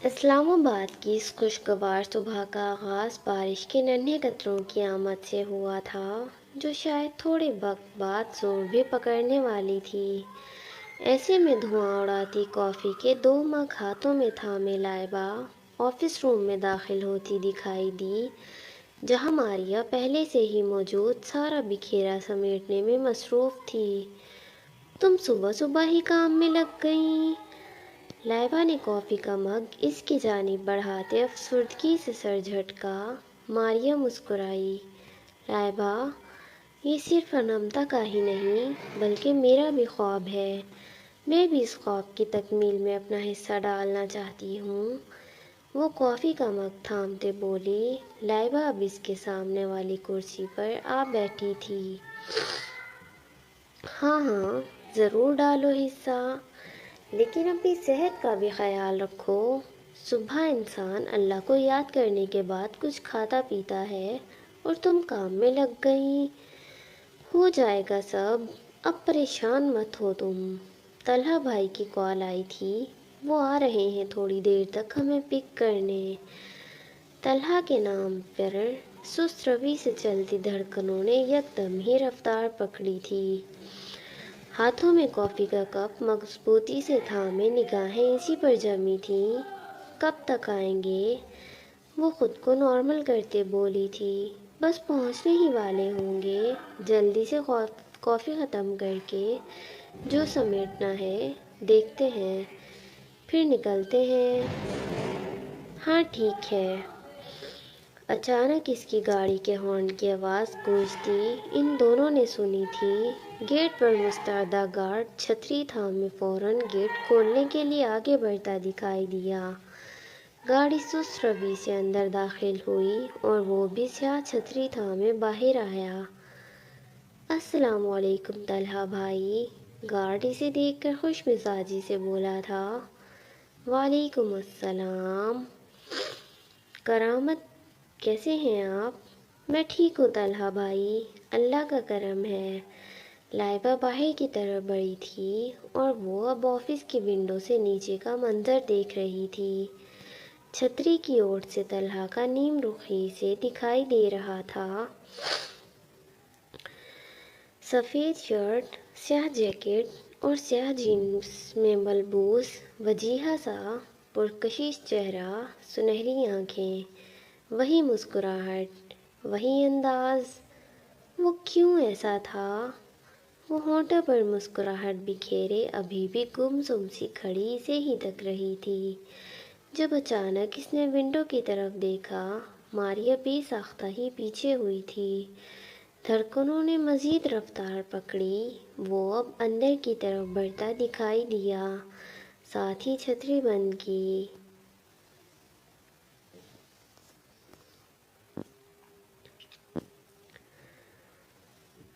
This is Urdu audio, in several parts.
اسلام آباد کی اس خوشگوار صبح کا آغاز بارش کے ننھے قطروں کی آمد سے ہوا تھا، جو شاید تھوڑے وقت بعد زور بھی پکڑنے والی تھی۔ ایسے میں دھواں اڑاتی کافی کے 2 مگ ہاتھوں میں تھامے لائبہ آفس روم میں داخل ہوتی دکھائی دی، جہاں ماریا پہلے سے ہی موجود سارا بکھیرا سمیٹنے میں مصروف تھی۔ تم صبح صبح ہی کام میں لگ گئیں؟ لائبہ نے کافی کا مگ اس کی جانب بڑھاتے افسردگی سے سر جھٹکا۔ ماریا مسکرائی۔ لائبہ، یہ صرف انمتا کا ہی نہیں بلکہ میرا بھی خواب ہے۔ میں بھی اس خواب کی تکمیل میں اپنا حصہ ڈالنا چاہتی ہوں۔ وہ کافی کا مگ تھامتے بولی۔ لائبہ اب اس کے سامنے والی کرسی پر آ بیٹھی تھی۔ ہاں ہاں، ضرور ڈالو حصہ، لیکن اپنی صحت کا بھی خیال رکھو۔ صبح انسان اللہ کو یاد کرنے کے بعد کچھ کھاتا پیتا ہے، اور تم کام میں لگ گئیں۔ ہو جائے گا سب، اب پریشان مت ہو تم۔ طلحہ بھائی کی کال آئی تھی، وہ آ رہے ہیں تھوڑی دیر تک ہمیں پک کرنے۔ طلحہ کے نام پر سست روی سے چلتی دھڑکنوں نے یکدم ہی رفتار پکڑی تھی۔ ہاتھوں میں کافی کا کپ مضبوطی سے تھامے نگاہیں اسی پر جمی تھیں۔ کب تک آئیں گے؟ وہ خود کو نارمل کرتے بولی تھی۔ بس پہنچنے ہی والے ہوں گے، جلدی سے کافی ختم کر کے جو سمیٹنا ہے دیکھتے ہیں، پھر نکلتے ہیں۔ ہاں ٹھیک ہے۔ اچانک اس کی گاڑی کے ہارن کی آواز گونجتی ان دونوں نے سنی تھی۔ گیٹ پر مستعد گارڈ چھتری تھامے فوراً گیٹ کھولنے کے لیے آگے بڑھتا دکھائی دیا۔ گاڑی سست روی سے اندر داخل ہوئی اور وہ بھی سیاہ چھتری تھامے باہر آیا۔ السلام علیکم طلحہ بھائی، گارڈ اسے دیکھ کر خوش مزاجی سے بولا تھا۔ وعلیکم السلام کرامت، کیسے ہیں آپ؟ میں ٹھیک ہوں طلحہ بھائی، اللہ کا کرم ہے۔ لائبہ باہر کی طرف بڑھی تھی اور وہ اب آفس کی ونڈو سے نیچے کا منظر دیکھ رہی تھی۔ چھتری کی اوٹ سے طلحہ کا نیم رخی سے دکھائی دے رہا تھا۔ سفید شرٹ، سیاہ جیکٹ اور سیاہ جینز میں ملبوس وجیہہ سا پرکشش چہرہ، سنہری آنکھیں، وہی مسکراہٹ، وہی انداز۔ وہ کیوں ایسا تھا؟ وہ ہونٹوں پر مسکراہٹ بکھیرے ابھی بھی گمسم سی کھڑی اسے ہی تک رہی تھی، جب اچانک اس نے ونڈو کی طرف دیکھا۔ ماریا بے ساختہ ہی پیچھے ہوئی تھی۔ دھڑکنوں نے مزید رفتار پکڑی۔ وہ اب اندر کی طرف بڑھتا دکھائی دیا، ساتھ ہی چھتری بند کی۔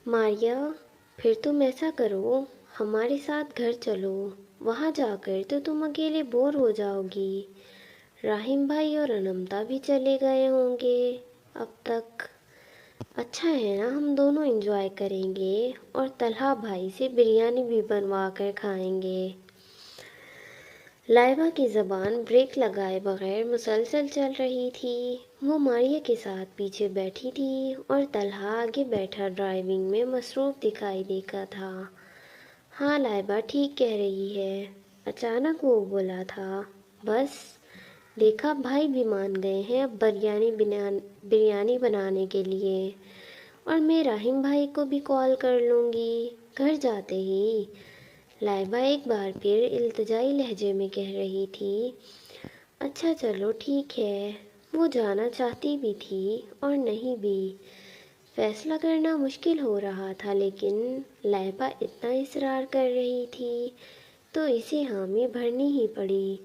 ماریا، پھر تم ایسا کرو، ہمارے ساتھ گھر چلو، وہاں جا کر تو تم اکیلے بور ہو جاؤ گی۔ رحیم بھائی اور انمتا بھی چلے گئے ہوں گے اب تک۔ اچھا ہے نا، ہم دونوں انجوائے کریں گے اور طلحہ بھائی سے بریانی بھی بنوا کر کھائیں گے۔ لائبہ کی زبان بریک لگائے بغیر مسلسل چل رہی تھی۔ وہ ماریا کے ساتھ پیچھے بیٹھی تھی اور طلحہ آگے بیٹھا ڈرائیونگ میں مصروف دکھائی دیتا تھا۔ ہاں لائبہ ٹھیک کہہ رہی ہے، اچانک وہ بولا تھا۔ بس دیکھا، بھائی بھی مان گئے ہیں اب بریانی بنانے کے لیے، اور میں رحیم بھائی کو بھی کال کر لوں گی گھر جاتے ہی۔ لائبہ ایک بار پھر التجائی لہجے میں کہہ رہی تھی۔ اچھا چلو ٹھیک ہے۔ وہ جانا چاہتی بھی تھی اور نہیں بھی، فیصلہ کرنا مشکل ہو رہا تھا، لیکن لائبہ اتنا اصرار کر رہی تھی تو اسے حامی بھرنی ہی پڑی۔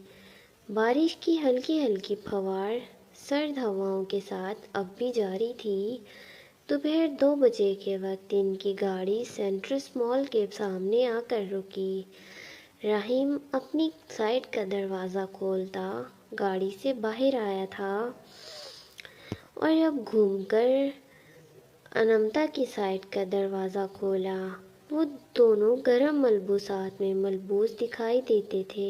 بارش کی ہلکی ہلکی پھوار سرد ہواؤں کے ساتھ اب بھی جاری تھی۔ دوپہر 2 بجے کے وقت ان کی گاڑی سینٹرس مال کے سامنے آ کر رکی۔ رحیم اپنی سائیڈ کا دروازہ کھولتا گاڑی سے باہر آیا تھا اور اب گھوم کر انمتا کی سائیڈ کا دروازہ کھولا۔ وہ دونوں گرم ملبوسات میں ملبوس دکھائی دیتے تھے۔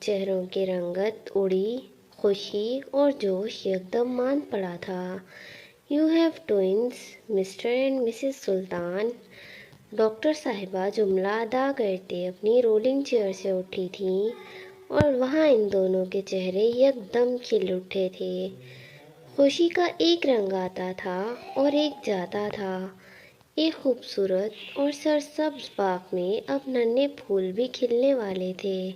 چہروں کی رنگت اڑی، خوشی اور جوش یکدم مان پڑا تھا۔ You have twins mister and Mrs Sultan. Doctor صاحبہ جملہ ادا کرتے اپنی رولنگ چیئر سے اٹھی تھیں اور وہاں ان دونوں کے چہرے یکدم کھل اٹھے تھے۔ خوشی کا ایک رنگ آتا تھا اور ایک جاتا تھا۔ ایک خوبصورت اور سرسبز باغ میں اب ننھے پھول بھی کھلنے والے تھے۔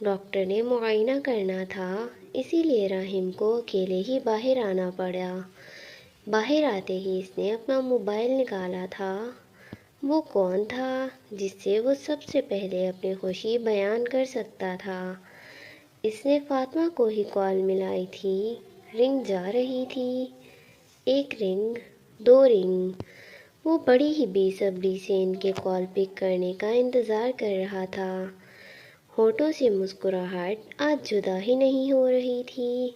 ڈاکٹر نے معائنہ کرنا تھا، اسی لیے راحم کو اکیلے ہی باہر آنا پڑا۔ باہر آتے ہی اس نے اپنا موبائل نکالا تھا۔ وہ کون تھا جس سے وہ سب سے پہلے اپنی خوشی بیان کر سکتا تھا؟ اس نے فاطمہ کو ہی کال ملائی تھی۔ رنگ جا رہی تھی، ایک رنگ، دو رنگ۔ وہ بڑی ہی بے صبری سے ان کے کال پک کرنے کا انتظار کر رہا تھا۔ ہونٹوں سے مسکراہٹ آج جدا ہی نہیں ہو رہی تھی۔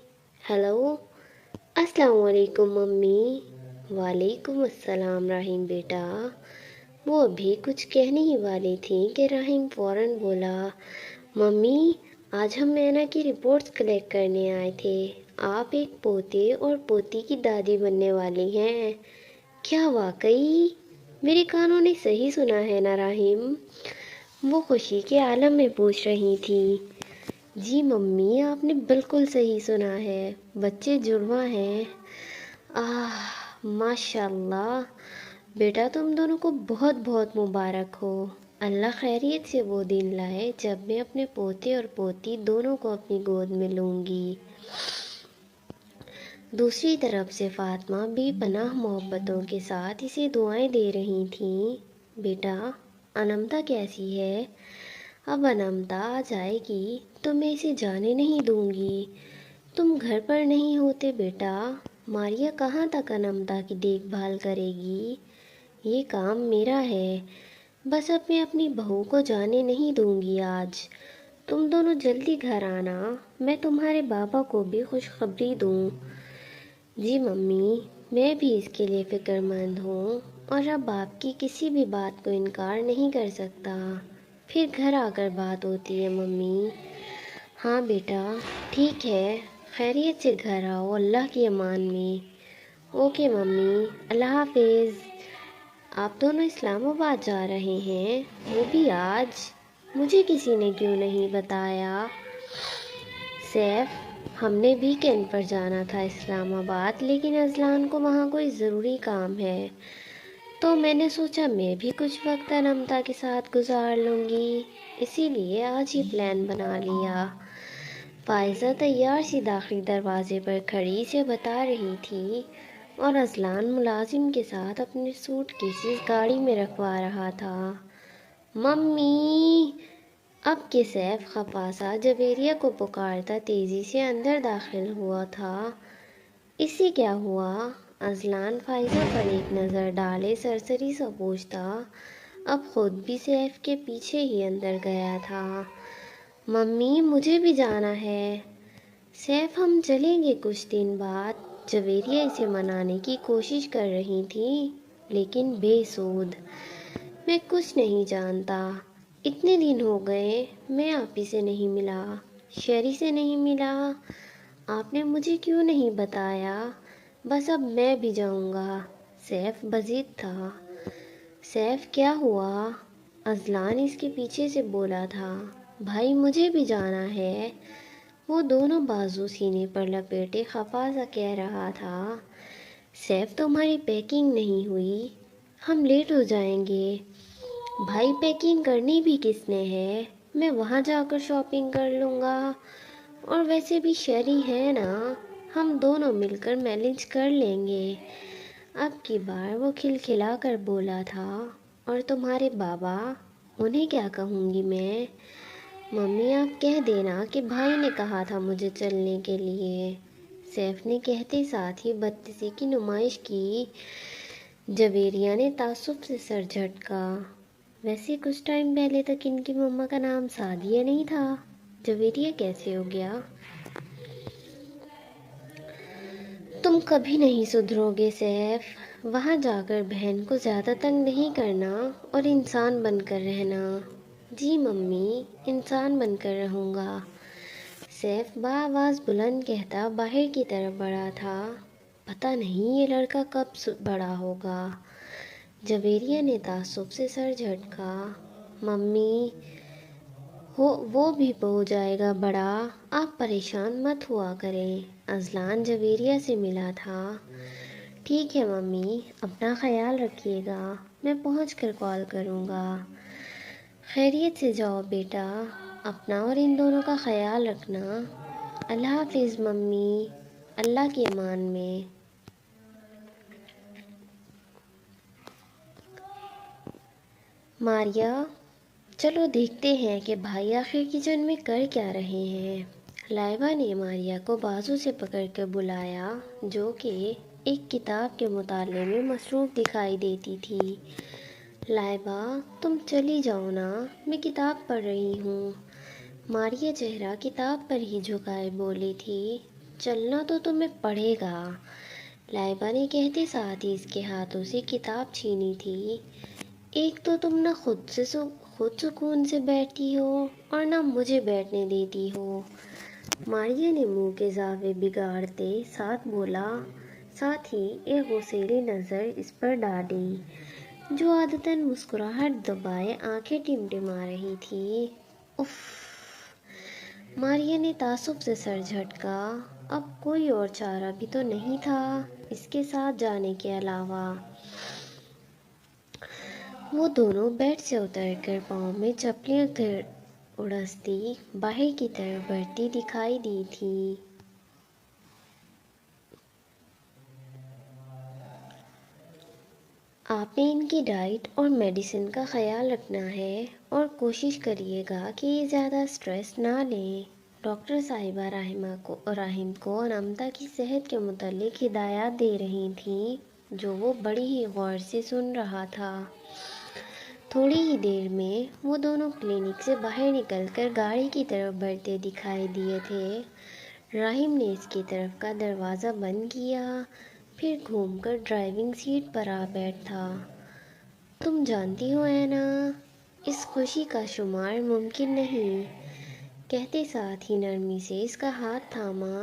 ہیلو، السلام علیکم ممی۔ وعلیکم السلام راحم بیٹا۔ وہ ابھی کچھ کہنے ہی والی تھیں کہ راحم فوراً بولا، ممی آج ہم مینا کی رپورٹس کلیکٹ کرنے آئے تھے۔ آپ ایک پوتے اور پوتی کی دادی بننے والی ہیں۔ کیا واقعی؟ میرے کانوں نے صحیح سنا ہے نا راحم؟ وہ خوشی کے عالم میں پوچھ رہی تھی۔ جی ممی، آپ نے بالکل صحیح سنا ہے، بچے جڑواں ہیں۔ ماشاء اللہ، بیٹا تم دونوں کو بہت بہت مبارک ہو۔ اللہ خیریت سے وہ دن لائے جب میں اپنے پوتے اور پوتی دونوں کو اپنی گود میں لوں گی۔ دوسری طرف سے فاطمہ بھی پناہ محبتوں کے ساتھ اسے دعائیں دے رہی تھیں۔ بیٹا انمتا کیسی ہے؟ اب انمتا آ جائے گی تو میں اسے جانے نہیں دوں گی۔ تم گھر پر نہیں ہوتے بیٹا، ماریا کہاں تک انمتا کی دیکھ بھال کرے گی؟ یہ کام میرا ہے، بس اب میں اپنی بہو کو جانے نہیں دوں گی آج۔ تم دونوں جلدی گھر آنا، میں تمہارے بابا کو بھی خوشخبری دوں۔ جی ممی، میں بھی اس کے لیے فکر مند ہوں اور اب آپ کی کسی بھی بات کو انکار نہیں کر سکتا۔ پھر گھر آ کر بات ہوتی ہے ممی۔ ہاں بیٹا ٹھیک ہے، خیریت سے گھر آؤ اللہ کی امان میں۔ اوکے ممی، اللہ حافظ۔ آپ دونوں اسلام آباد جا رہے ہیں، وہ بھی آج؟ مجھے کسی نے کیوں نہیں بتایا؟ سیف، ہم نے ویکینڈ پر جانا تھا اسلام آباد، لیکن اذلان کو وہاں کوئی ضروری کام ہے، تو میں نے سوچا میں بھی کچھ وقت انمتا کے ساتھ گزار لوں گی، اسی لیے آج ہی پلان بنا لیا۔ فائزہ تیار سی داخلی دروازے پر کھڑی اسے بتا رہی تھی اور اذلان ملازم کے ساتھ اپنے سوٹ کیسز گاڑی میں رکھوا رہا تھا۔ ممی! اب کہ سیف خفا سا جویریہ کو پکارتا تیزی سے اندر داخل ہوا تھا۔ اس سے کیا ہوا؟ اذلان فائزہ پر ایک نظر ڈالے سرسری سا پوچھتا، اب خود بھی سیف کے پیچھے ہی اندر گیا تھا۔ ممی مجھے بھی جانا ہے۔ سیف ہم چلیں گے کچھ دن بعد۔ جویریہ اسے منانے کی کوشش کر رہی تھی لیکن بے سود۔ میں کچھ نہیں جانتا، اتنے دن ہو گئے میں آپ ہی سے نہیں ملا، شیری سے نہیں ملا، آپ نے مجھے کیوں نہیں بتایا؟ بس اب میں بھی جاؤں گا۔ سیف بضد تھا۔ سیف کیا ہوا؟ اذلان اس کے پیچھے سے بولا تھا۔ بھائی مجھے بھی جانا ہے، وہ دونوں بازو سینے پر لپیٹے خفا سا کہہ رہا تھا۔ سیف تمہاری پیکنگ نہیں ہوئی، ہم لیٹ ہو جائیں گے۔ بھائی پیکنگ کرنی بھی کس نے ہے، میں وہاں جا کر شاپنگ کر لوں گا، اور ویسے بھی شیری ہے نا، ہم دونوں مل کر مینیج کر لیں گے۔ اب کی بار وہ کھلکھلا کر بولا تھا۔ اور تمہارے بابا، انہیں کیا کہوں گی میں؟ ممی آپ کہہ دینا کہ بھائی نے کہا تھا مجھے چلنے کے لیے، سیف نے کہتے ساتھ ہی بدتمیزی کی نمائش کی۔ جویریہ نے تعصب سے سر جھٹکا۔ ویسے کچھ ٹائم پہلے تک ان کی مما کا نام سعدیہ نہیں تھا، جویریہ کیسے ہو گیا؟ تم کبھی نہیں سدھرو گے سیف، وہاں جا کر بہن کو زیادہ تنگ نہیں کرنا اور انسان بن کر رہنا۔ جی ممی، انسان بن کر رہوں گا۔ سیف بآواز بلند کہتا باہر کی طرف بڑھا تھا۔ پتہ نہیں یہ لڑکا کب بڑا ہوگا۔ جویریہ نے تعصب سے سر جھٹکا۔ ممی، وہ بھی ہو جائے گا بڑا، آپ پریشان مت ہوا کریں۔ اذلان جویریہ سے ملا تھا۔ ٹھیک ہے ممی، اپنا خیال رکھیے گا، میں پہنچ کر کال کروں گا۔ خیریت سے جاؤ بیٹا، اپنا اور ان دونوں کا خیال رکھنا۔ اللہ حافظ ممی، اللہ کے امان میں۔ ماریا، چلو دیکھتے ہیں کہ بھائی آخر کچن میں کر کیا رہے ہیں۔ لائبہ نے ماریا کو بازو سے پکڑ کر بلایا، جو کہ ایک کتاب کے مطالعے میں مصروف دکھائی دیتی تھی۔ لائبہ، تم چلی جاؤ نا، میں کتاب پڑھ رہی ہوں۔ ماریا چہرہ کتاب پر ہی جھکائے بولی تھی۔ چلنا تو تمہیں پڑے گا، لائبہ نے کہتے ساتھ ہی اس کے ہاتھوں سے کتاب چھینی تھی۔ ایک تو تم نہ خود سکون سے بیٹھی ہو اور نہ مجھے بیٹھنے دیتی ہو۔ ماریا نے منہ کے زاویے بگاڑتے ساتھ ہی ایک غصیلی نظر اس پر ڈالی، جو عادتاً مسکراہٹ دبائے آنکھیں ٹمٹما رہی تھی۔ اف! ماریا نے تعصب سے سر جھٹکا۔ اب کوئی اور چارہ بھی تو نہیں تھا اس کے ساتھ جانے کے علاوہ۔ وہ دونوں بیڈ سے اتر کر پاؤں میں چپلیاں اڑستی باہر کی طرف بڑھتی دکھائی دی تھی۔ آپ نے ان کی ڈائٹ اور میڈیسن کا خیال رکھنا ہے اور کوشش کریے گا کہ یہ زیادہ سٹریس نہ لیں۔ ڈاکٹر صاحبہ راحم کو انامتا کی صحت کے متعلق ہدایات دے رہی تھیں، جو وہ بڑی ہی غور سے سن رہا تھا۔ تھوڑی ہی دیر میں وہ دونوں کلینک سے باہر نکل کر گاڑی کی طرف بڑھتے دکھائی دیے تھے۔ راحم نے اس کی طرف کا دروازہ بند کیا، پھر گھوم کر ڈرائیونگ سیٹ پر آ بیٹھا۔ تم جانتی ہو اینا، اس خوشی کا شمار ممکن نہیں، کہتے ساتھ ہی نرمی سے اس کا ہاتھ تھاما۔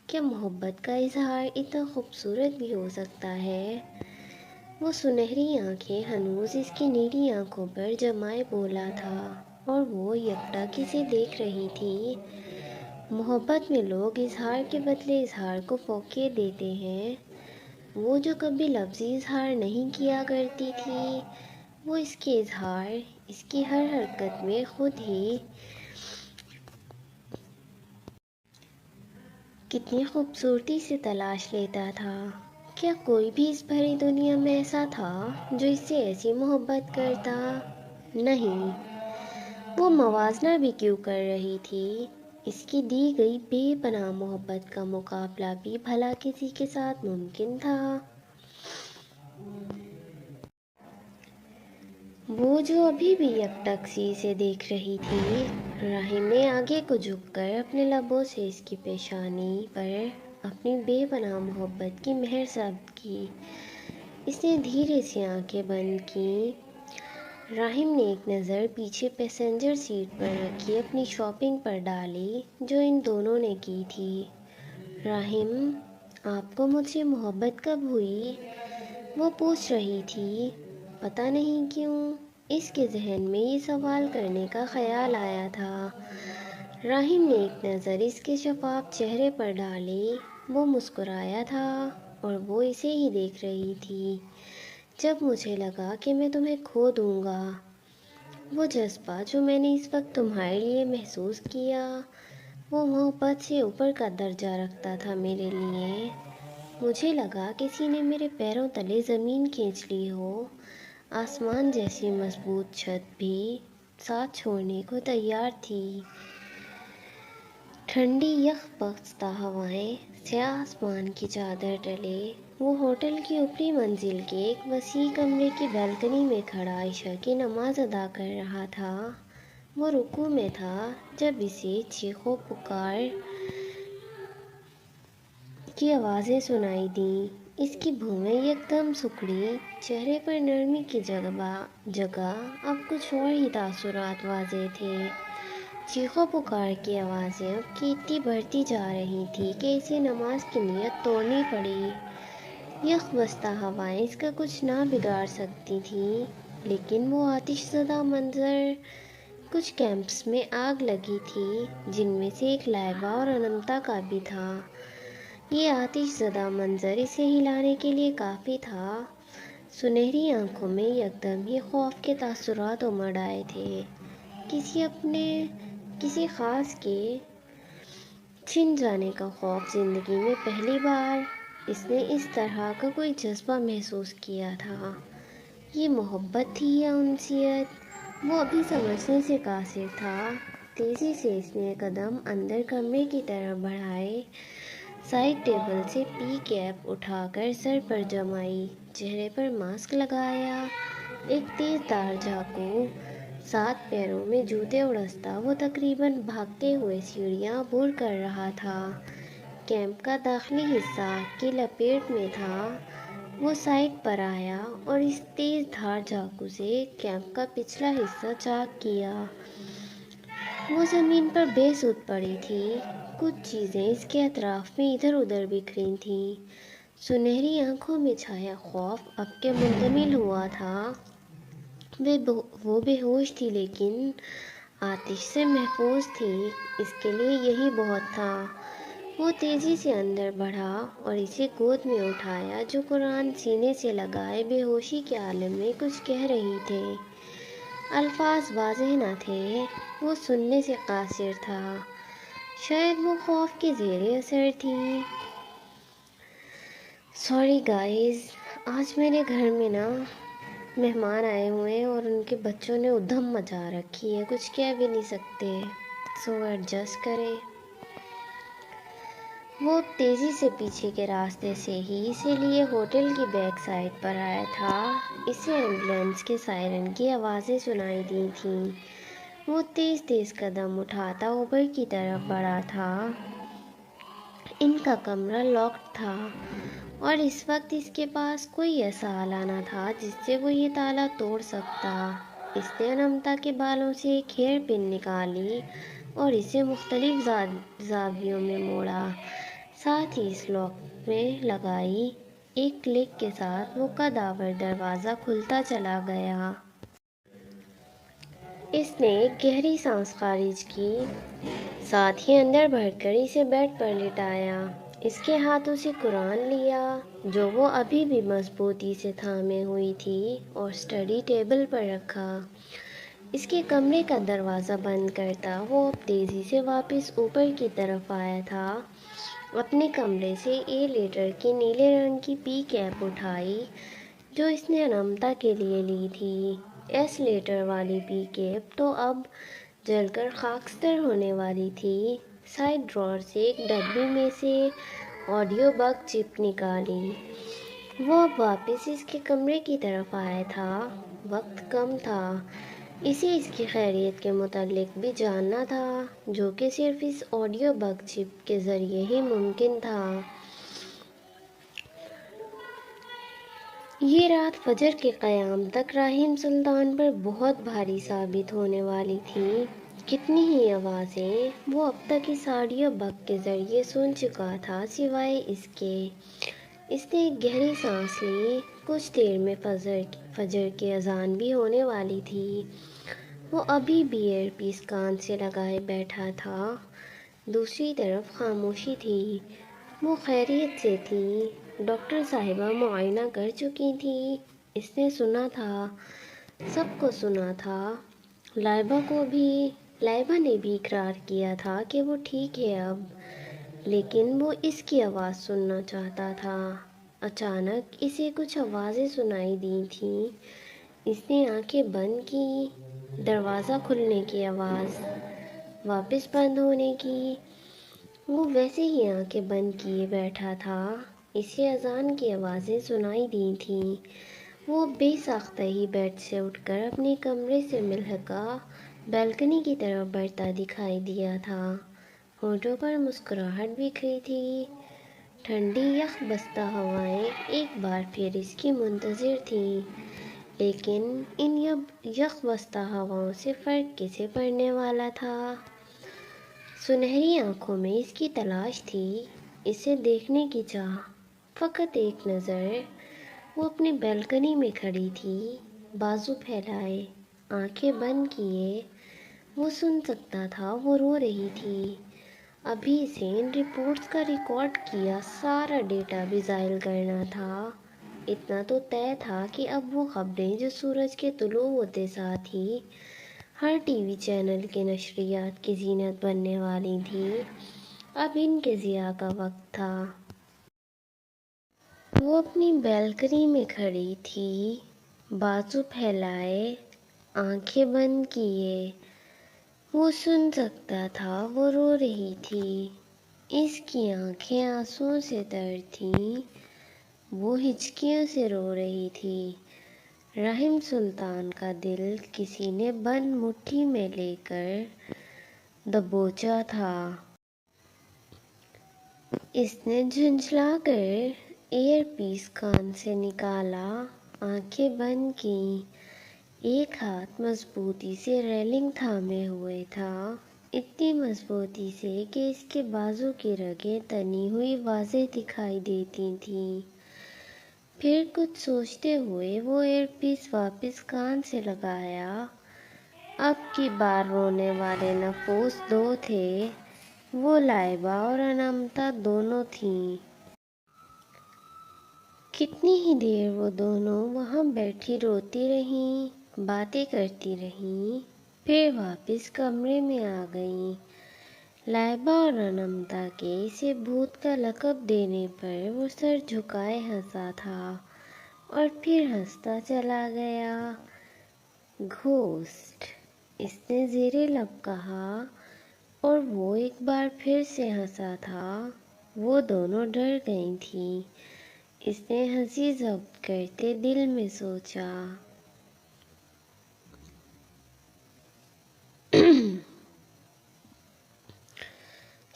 کیا محبت کا اظہار اتنا خوبصورت بھی ہو سکتا ہے؟ وہ سنہری آنکھیں ہنوز اس کی نیلی آنکھوں پر جمائے بولا تھا اور وہ یکٹاکی سے دیکھ رہی تھی۔ محبت میں لوگ اظہار کے بدلے اظہار کو فوقیت دیتے ہیں۔ وہ جو کبھی لفظی اظہار نہیں کیا کرتی تھی، وہ اس کے اظہار اس کی ہر حرکت میں خود ہی کتنی خوبصورتی سے تلاش لیتا تھا۔ کیا کوئی بھی اس بھری دنیا میں ایسا تھا جو اس سے ایسی محبت کرتا؟ نہیں۔ وہ موازنہ بھی کیوں کر رہی تھی؟ اس کی دی گئی بے پناہ محبت کا مقابلہ بھی بھلا کسی کے ساتھ ممکن تھا؟ وہ جو ابھی بھی یکٹاسی سے دیکھ رہی تھی۔ راحم نے آگے کو جھک کر اپنے لبوں سے اس کی پیشانی پر اپنی بے پناہ محبت کی مہر ثبت کی۔ اس نے دھیرے سے آنکھیں بند کیں۔ راحم نے ایک نظر پیچھے پیسنجر سیٹ پر رکھی اپنی شاپنگ پر ڈالی جو ان دونوں نے کی تھی۔ راحم، آپ کو مجھ سے محبت کب ہوئی؟ وہ پوچھ رہی تھی۔ پتہ نہیں کیوں اس کے ذہن میں یہ سوال کرنے کا خیال آیا تھا۔ راحم نے ایک نظر اس کے شفاف چہرے پر ڈالی۔ وہ مسکرایا تھا اور وہ اسے ہی دیکھ رہی تھی۔ جب مجھے لگا کہ میں تمہیں کھو دوں گا، وہ جذبہ جو میں نے اس وقت تمہارے لیے محسوس کیا، وہ محبت سے اوپر کا درجہ رکھتا تھا میرے لیے۔ مجھے لگا کسی نے میرے پیروں تلے زمین کھینچ لی ہو، آسمان جیسی مضبوط چھت بھی ساتھ چھوڑنے کو تیار تھی۔ ٹھنڈی یخ بستہ ہوائیں سیاہ آسمان کی چادر ڈلے۔ وہ ہوٹل کی اوپری منزل کے ایک وسیع کمرے کی بالکنی میں کھڑا عشاء کی نماز ادا کر رہا تھا۔ وہ رکوع میں تھا جب اسے چیخ و پکار کی آوازیں سنائی دیں۔ اس کی بھویں یکدم سکڑی، چہرے پر نرمی کی جگہ اب کچھ اور ہی تاثرات واضح تھے۔ چیخو پکار کی آوازیں اب کی اتنی بڑھتی جا رہی تھی کہ اسے نماز کی نیت توڑنی پڑی۔ یخ بستہ ہوائیں اس کا کچھ نہ بگاڑ سکتی تھیں، لیکن وہ آتش زدہ منظر، کچھ کیمپس میں آگ لگی تھی جن میں سے ایک لائبہ اور انمتا کا بھی تھا۔ یہ آتش زدہ منظر اسے ہلانے کے لیے کافی تھا۔ سنہری آنکھوں میں یکدم ہی خوف کے تاثرات امڑ آئے تھے، کسی خاص کے چھن جانے کا خوف۔ زندگی میں پہلی بار اس نے اس طرح کا کوئی جذبہ محسوس کیا تھا۔ یہ محبت تھی یا انسیت؟ وہ ابھی سمجھنے سے قاصر تھا۔ تیزی سے اس نے قدم اندر کمرے کی طرف بڑھائے، سائڈ ٹیبل سے پی کیپ اٹھا کر سر پر جمائی، چہرے پر ماسک لگایا۔ ایک تیز دھار چاقو، 7 پیروں میں جوتے اڑستا وہ تقریباً بھاگتے ہوئے سیڑھیاں عبور کر رہا تھا۔ کیمپ کا داخلی حصہ آگ کی لپیٹ میں تھا۔ وہ سائٹ پر آیا اور اس تیز دھار چاقو سے کیمپ کا پچھلا حصہ چاک کیا۔ وہ زمین پر بے سود پڑی تھی، کچھ چیزیں اس کے اطراف میں ادھر ادھر بکھری تھیں۔ سنہری آنکھوں میں چھایا خوف اب کہ منتقل ہوا تھا۔ وہ بے ہوش تھی لیکن آتش سے محفوظ تھی۔ اس کے لیے یہی بہت تھا۔ وہ تیزی سے اندر بڑھا اور اسے گود میں اٹھایا، جو قرآن سینے سے لگائے بے ہوشی کے عالم میں کچھ کہہ رہی تھے۔ الفاظ واضح نہ تھے، وہ سننے سے قاصر تھا۔ شاید وہ خوف کے زیر اثر تھی۔ سوری گائز، آج میرے گھر میں مہمان آئے ہوئے ہیں اور ان کے بچوں نے ادھم مچا رکھی ہے، کچھ کہہ بھی نہیں سکتے، سو ایڈجسٹ کریں۔ وہ تیزی سے پیچھے کے راستے سے ہی اسے لیے ہوٹل کی بیک سائڈ پر آیا تھا۔ اسے ایمبولینس کے سائرن کی آوازیں سنائی دی تھیں۔ وہ تیز تیز قدم اٹھاتا اوپر کی طرف بڑھا تھا۔ ان کا کمرہ لاکڈ تھا اور اس وقت اس کے پاس کوئی ایسا آلہ نہ تھا جس سے وہ یہ تالا توڑ سکتا۔ اس نے انمتا کے بالوں سے ایک ہیئر پن نکالی اور اسے مختلف زاویوں میں موڑا، ساتھ ہی اس لاک میں لگائی۔ ایک کلک کے ساتھ وہ قد آور دروازہ کھلتا چلا گیا۔ اس نے ایک گہری سانس خارج کی، ساتھ ہی اندر بڑھ کر اسے بیڈ پر لٹایا۔ اس کے ہاتھوں سے قرآن لیا جو وہ ابھی بھی مضبوطی سے تھامے ہوئی تھی اور اسٹڈی ٹیبل پر رکھا۔ اس کے کمرے کا دروازہ بند کرتا وہ اب تیزی سے واپس اوپر کی طرف آیا تھا۔ اپنے کمرے سے اے لیٹر کی نیلے رنگ کی پی کیپ اٹھائی جو اس نے انمتا کے لیے لی تھی۔ ایس لیٹر والی پی کیپ تو اب جل کر خاکستر ہونے والی تھی۔ سائڈ ڈرار سے ایک ڈبی میں سے آڈیو بک چپ نکالی۔ وہ اب واپس اس کے کمرے کی طرف آیا تھا۔ وقت کم تھا، اسے اس کی خیریت کے متعلق بھی جاننا تھا، جو کہ صرف اس آڈیو بک چپ کے ذریعے ہی ممکن تھا۔ یہ رات فجر کے قیام تک راہیم سلطان پر بہت بھاری ثابت ہونے والی تھی۔ کتنی ہی آوازیں وہ اب تک اس آڈیو بک کے ذریعے سن چکا تھا سوائے اس کے۔ اس نے ایک گہری سانس لی۔ کچھ دیر میں فجر کی اذان بھی ہونے والی تھی۔ وہ ابھی بھی ایئر پیس کان سے لگائے بیٹھا تھا۔ دوسری طرف خاموشی تھی۔ وہ خیریت سے تھی۔ ڈاکٹر صاحبہ معائنہ کر چکی تھی۔ اس نے سنا تھا، سب کو سنا تھا۔ لائبہ نے بھی اقرار کیا تھا کہ وہ ٹھیک ہے اب، لیکن وہ اس کی آواز سننا چاہتا تھا۔ اچانک اسے کچھ آوازیں سنائی دی تھیں۔ اس نے آنکھیں بند کی۔ دروازہ کھلنے کی آواز، واپس بند ہونے کی۔ وہ ویسے ہی آنکھیں بند کیے بیٹھا تھا۔ اسے اذان کی آوازیں سنائی دی تھیں۔ وہ بے ساختہ ہی بیڈ سے اٹھ کر اپنے کمرے سے ملحقہ بالکنی کی طرف بڑھتا دکھائی دیا تھا۔ ہونٹوں پر مسکراہٹ بکھری تھی۔ ٹھنڈی یخ بستہ ہوائیں ایک بار پھر اس کی منتظر تھیں، لیکن ان یخ بستہ ہواؤں سے فرق کسے پڑنے والا تھا؟ سنہری آنکھوں میں اس کی تلاش تھی، اسے دیکھنے کی چاہ، فقط ایک نظر۔ وہ اپنی بیلکنی میں کھڑی تھی، بازو پھیلائے، آنکھیں بند کیے۔ وہ سن سکتا تھا وہ رو رہی تھی۔ ابھی سے ان رپورٹس کا ریکارڈ کیا سارا ڈیٹا بھی ظاہر کرنا تھا۔ اتنا تو طے تھا کہ اب وہ خبریں جو سورج کے طلوع ہوتے ساتھ ہی ہر ٹی وی چینل کے نشریات کی زینت بننے والی تھی، اب ان کے ضیاء کا وقت تھا۔ وہ اپنی بیلکنی میں کھڑی تھی، بازو پھیلائے، آنکھیں بند کیے۔ وہ سن سکتا تھا وہ رو رہی تھی، اس کی آنکھیں آنسوؤں سے تر تھیں، وہ ہچکیوں سے رو رہی تھی۔ رحیم سلطان کا دل کسی نے بند مٹھی میں لے کر دبوچا تھا۔ اس نے جھنجھلا کر ایئر پیس کان سے نکالا، آنکھیں بند کیں۔ ایک ہاتھ مضبوطی سے ریلنگ تھامے ہوئے تھا، اتنی مضبوطی سے کہ اس کے بازو کی رگیں تنی ہوئی واضح دکھائی دیتی تھیں۔ پھر کچھ سوچتے ہوئے وہ ایئر پیس واپس کان سے لگایا۔ اب کی بار رونے والے نفوس دو تھے، وہ لائبہ اور انامتا دونوں تھیں۔ کتنی ہی دیر وہ دونوں وہاں بیٹھی روتی رہیں، باتیں کرتی رہیں، پھر واپس کمرے میں آ گئیں۔ لائبہ اور انامتا کے اسے بھوت کا لقب دینے پر وہ سر جھکائے ہنسا تھا اور پھر ہنستا چلا گیا۔ گھوسٹ، اس نے زیر لب کہا اور وہ ایک بار پھر سے ہنسا تھا۔ وہ دونوں ڈر گئی تھیں۔ اس نے ہنسی ضبط کرتے دل میں سوچا۔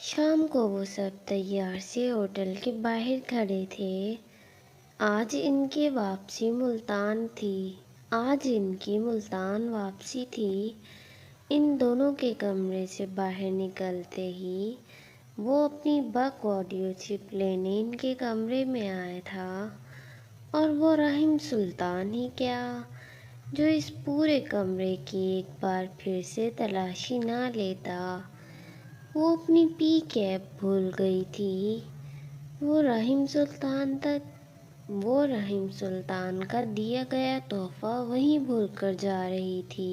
شام کو وہ سب تیار سے ہوٹل کے باہر کھڑے تھے۔ آج ان کی ملتان واپسی تھی۔ ان دونوں کے کمرے سے باہر نکلتے ہی وہ اپنی بک آڈیو چپ لینے ان کے کمرے میں آیا تھا، اور وہ رحیم سلطان ہی کیا جو اس پورے کمرے کی ایک بار پھر سے تلاشی نہ لیتا۔ وہ اپنی پی کیپ بھول گئی تھی، وہ رحیم سلطان کا دیا گیا تحفہ وہیں بھول کر جا رہی تھی۔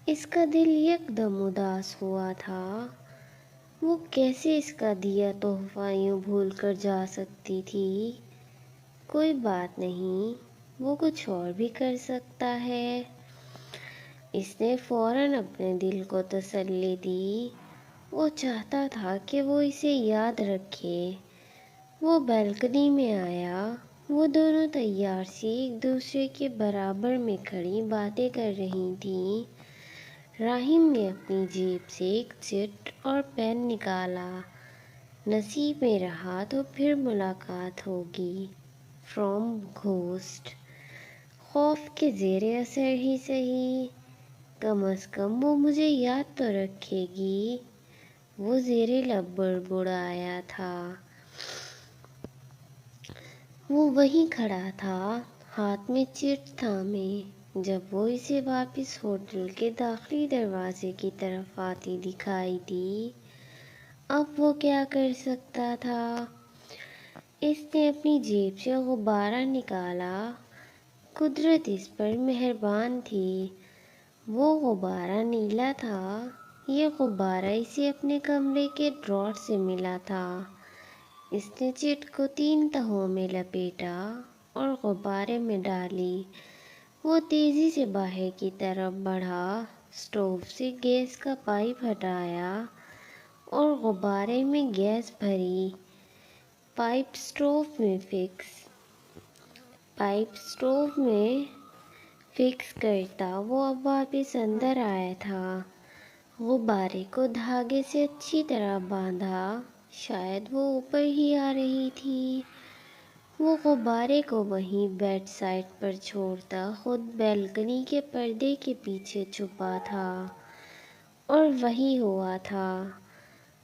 اس کا دل یک دم اداس ہوا تھا۔ وہ کیسے اس کا دیا تحفہ یوں بھول کر جا سکتی تھی؟ کوئی بات نہیں، وہ کچھ اور بھی کر سکتا ہے۔ اس نے فوراً اپنے دل کو تسلی دی۔ وہ چاہتا تھا کہ وہ اسے یاد رکھے۔ وہ بیلکنی میں آیا۔ وہ دونوں تیار سی ایک دوسرے کے برابر میں کھڑی باتیں کر رہی تھیں۔ رحیم نے اپنی جیب سے ایک چٹ اور پین نکالا۔ نصیب میں رہا تو پھر ملاقات ہوگی۔ From ghost. خوف کے زیر اثر ہی سہی، کم از کم وہ مجھے یاد تو رکھے گی، وہ زیر لب بڑبڑایا تھا۔ وہ وہیں کھڑا تھا، ہاتھ میں چٹ تھامے، جب وہ اسے واپس ہوٹل کے داخلی دروازے کی طرف آتی دکھائی دی۔ اب وہ کیا کر سکتا تھا؟ اس نے اپنی جیب سے غبارہ نکالا۔ قدرت اس پر مہربان تھی، وہ غبارہ نیلا تھا۔ یہ غبارہ اسے اپنے کمرے کے ڈراور سے ملا تھا۔ اس نے چٹ کو 3 تہوں میں لپیٹا اور غبارے میں ڈالی۔ وہ تیزی سے باہر کی طرف بڑھا، اسٹوو سے گیس کا پائپ ہٹایا اور غبارے میں گیس بھری۔ پائپ اسٹوو میں فکس کرتا وہ اب واپس اندر آیا تھا۔ غبارے کو دھاگے سے اچھی طرح باندھا، شاید وہ اوپر ہی آ رہی تھی۔ وہ غبارے کو وہیں بیڈ سائڈ پر چھوڑتا خود بیلکنی کے پردے کے پیچھے چھپا تھا۔ اور وہی ہوا تھا۔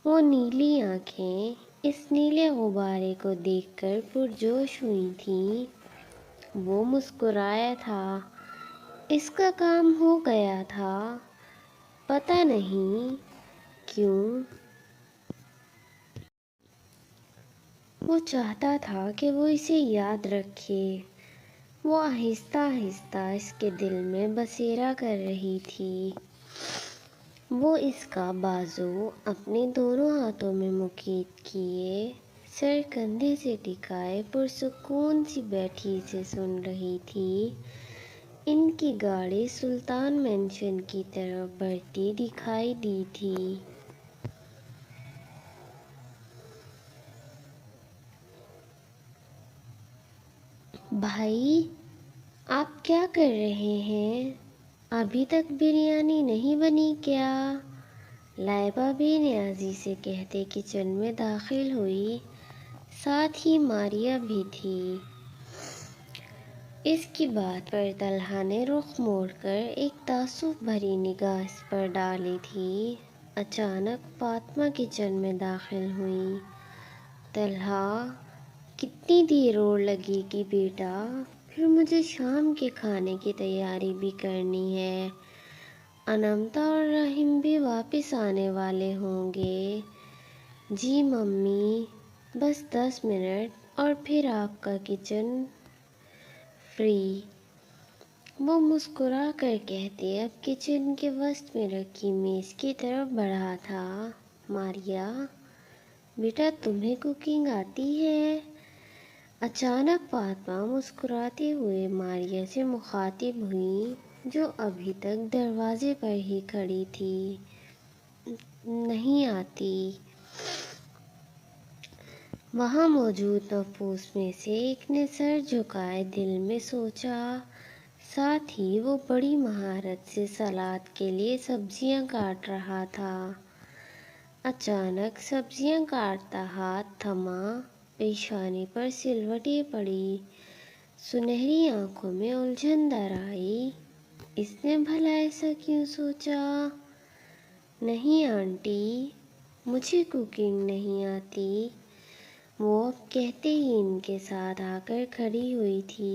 وہ نیلی آنکھیں اس نیلے غبارے کو دیکھ کر پرجوش ہوئی تھیں۔ وہ مسکرایا تھا۔ اس کا کام ہو گیا تھا، پتہ نہیں کیوں۔ وہ چاہتا تھا کہ وہ اسے یاد رکھے۔ وہ آہستہ آہستہ اس کے دل میں بسیرا کر رہی تھی۔ وہ اس کا بازو اپنے دونوں ہاتھوں میں مقید کیے، سر کندھے سے ٹکائے پرسکون سی بیٹھی اسے سن رہی تھی۔ ان کی گاڑی سلطان مینشن کی طرف بڑھتی دکھائی دی تھی۔ بھائی، آپ کیا کر رہے ہیں؟ ابھی تک بریانی نہیں بنی کیا؟ لائبہ بے نیازی سے کہتے کچن میں داخل ہوئی، ساتھ ہی ماریا بھی تھی۔ اس کی بات پر طلحہ نے رخ موڑ کر ایک تعصب بھری نگاہ اس پر ڈالی تھی۔ اچانک فاطمہ کچن میں داخل ہوئی۔ طلحہ، کتنی دیر اور لگے گی بیٹا؟ پھر مجھے شام کے کھانے کی تیاری بھی کرنی ہے۔ انمتا اور رحیم بھی واپس آنے والے ہوں گے۔ جی ممی، بس 10 منٹ اور پھر آپ کا کچن فری۔ وہ مسکرا کر کہتے اب کچن کے وسط میں رکھی میز کی طرف بڑھا تھا۔ ماریا بیٹا، تمہیں کوکنگ آتی ہے؟ اچانک فاطمہ مسکراتے ہوئے ماریا سے مخاطب ہوئی، جو ابھی تک دروازے پر ہی کھڑی تھی۔ نہیں آتی۔ وہاں موجود نفوس میں سے ایک نے سر جھکائے دل میں سوچا، ساتھ ہی وہ بڑی مہارت سے سلاد کے لیے سبزیاں کاٹ رہا تھا۔ اچانک سبزیاں کاٹتا ہاتھ تھما، پیشانی پر سلوٹیں پڑی، سنہری آنکھوں میں الجھن در آئی۔ اس نے بھلا ایسا کیوں سوچا؟ نہیں آنٹی، مجھے کوکنگ نہیں آتی۔ وہ اب کہتے ہی ان کے ساتھ آ کر کھڑی ہوئی تھی۔